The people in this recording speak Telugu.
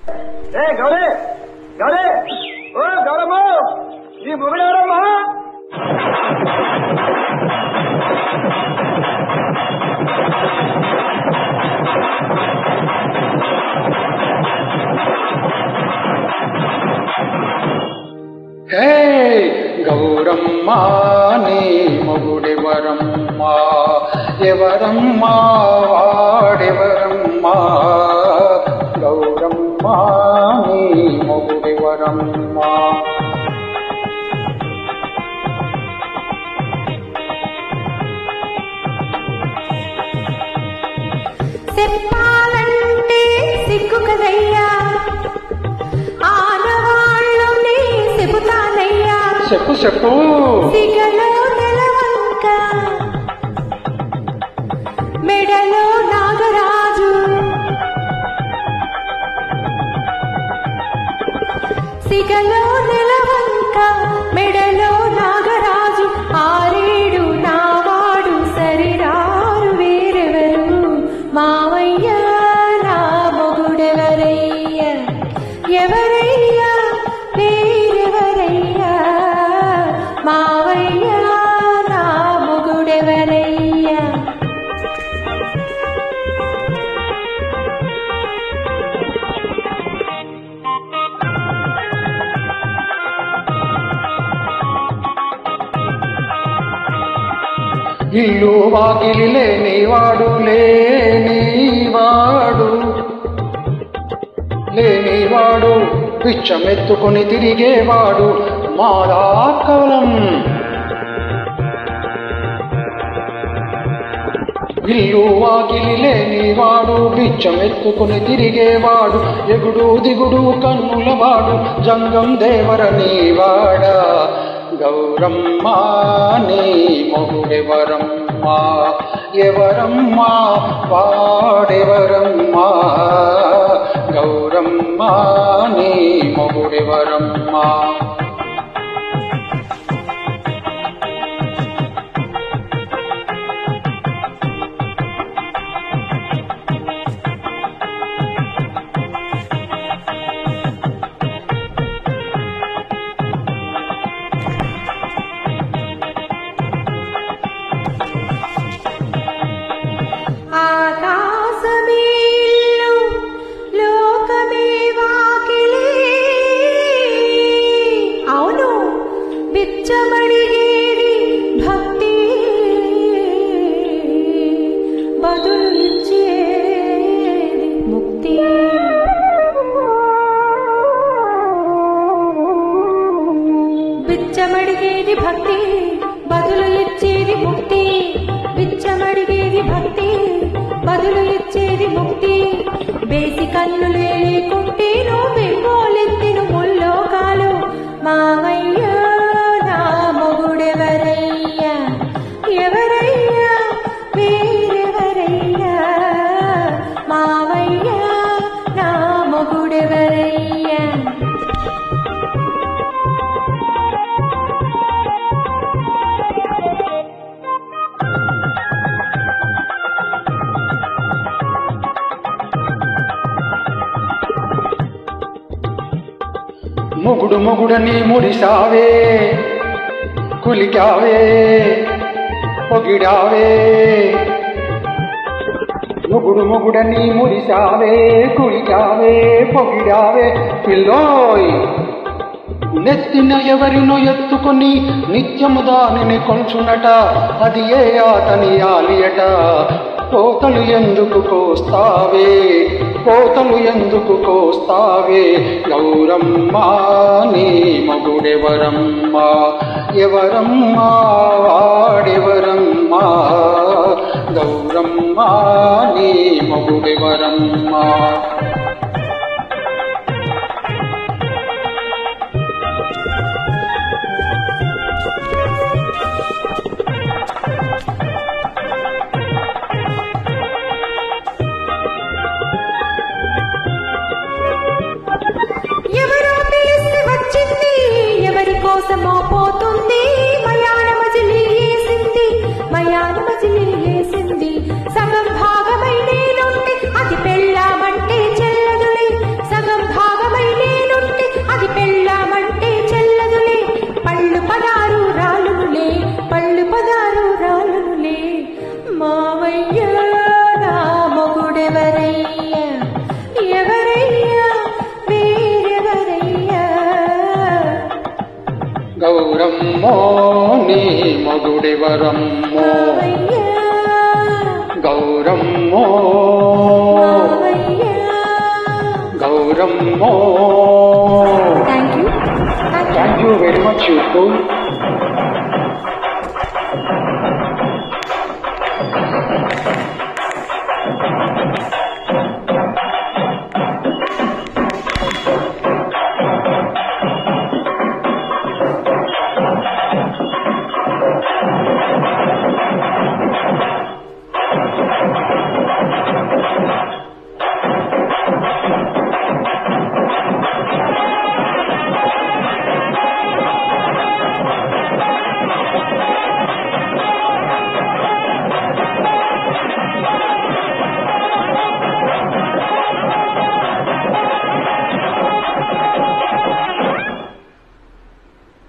గౌరీ గౌరీ ఓ గౌరమ్మ ఈ మొగుడెవరమ్మా? హే గౌరమ్మా నీ మొగుడెవరమ్మా? ఎవరమ్మా వాడెవరమ్మా? గౌరమ్మా నీ మొగుడెవరమ్మా? చెప్పాలంటే సిగ్గు కదయ్యా, ఆడవాళ్ళునే చెబుతానయ్యా. చెప్పు చెప్పు. సిగలో నెలవంక, మెడలో నాగరాజు, సిగలో నెలవంక, మెడలో నాగరాజు, ఆరేడు నావాడు సరిరారు వేరెవరు? మావయ్య నా మొగుడెవరయ్యా? ఎవరయ్యా వేరెవరయ్యా? మావయ్య నా మొగుడెవరయ్యా? ఇల్లు వాకిలి లేనివాడు లేనివాడు లేనివాడు పిచ్చమెత్తుకొని తిరిగేవాడు మాదాకలం. ఇల్లు వాకిలి లేనివాడు పిచ్చమెత్తుకొని తిరిగేవాడు ఎగుడు దిగుడు కన్నులవాడు జంగం దేవర నీవాడా? గౌరమ్మా నీ మొగుడెవరమ్మా? ఎవరమ్మా వాడెవరమ్మా? గౌరమ్మా నీ మొగుడెవరమ్మా? ఆకాశమే ఇల్లు, లోకమే వాకిలి. అవును, బిచ్చమడిగేది భక్తి, బదులు ఇచ్చేది ముక్తి. బిచ్చమడిగేది భక్తి, బదులు ఇచ్చేది ముక్తి. బిచ్చమడిగేది భక్తి, బదులు ఇచ్చేది ముక్తి. బేసి కన్నులు లేకుంటేను బెంగోలెత్తిను ముల్లోకాలు. మావయ్య నా మొగుడెవరయ్యా? ఎవరయ్యా వేరెవరయ్యా? మావయ్య నా మొగుడెవరయ్యా? మొగుడు మొగుడని మురిసావే, కులికావే, పొగిడావే. మొగుడు మొగుడని మురిసావే, కులికావే, పొగిడావే. పిల్లోయ్ నెత్తిన ఎవరినో ఎత్తుకొని నిత్యము దానిని కొల్చునట, అది ఏ అతని ఆలియట. కోతలు ఎందుకు కోస్తావే, కోతలు ఎందుకు కోస్తావే? గౌరమ్మా నీ మొగుడెవరమ్మా? ఎవరమ్మా వాడెవరమ్మా? గౌరమ్మా నీ మొగుడెవరమ్మా? ఎవరో పిలిస్తే వచ్చింది, ఎవరి కోసమో పోతుంది. మయాన మజిలీ వేసింది, మయాన మజిలీ వేసింది. సగం భాగమై నేనుంటే అది పెళ్ళామంటే చెల్లదులే. సగం గౌరమ్మో నీ మొగుడెవరమ్మో గౌరమ్మో గౌరమ్మో thank you thank you very much.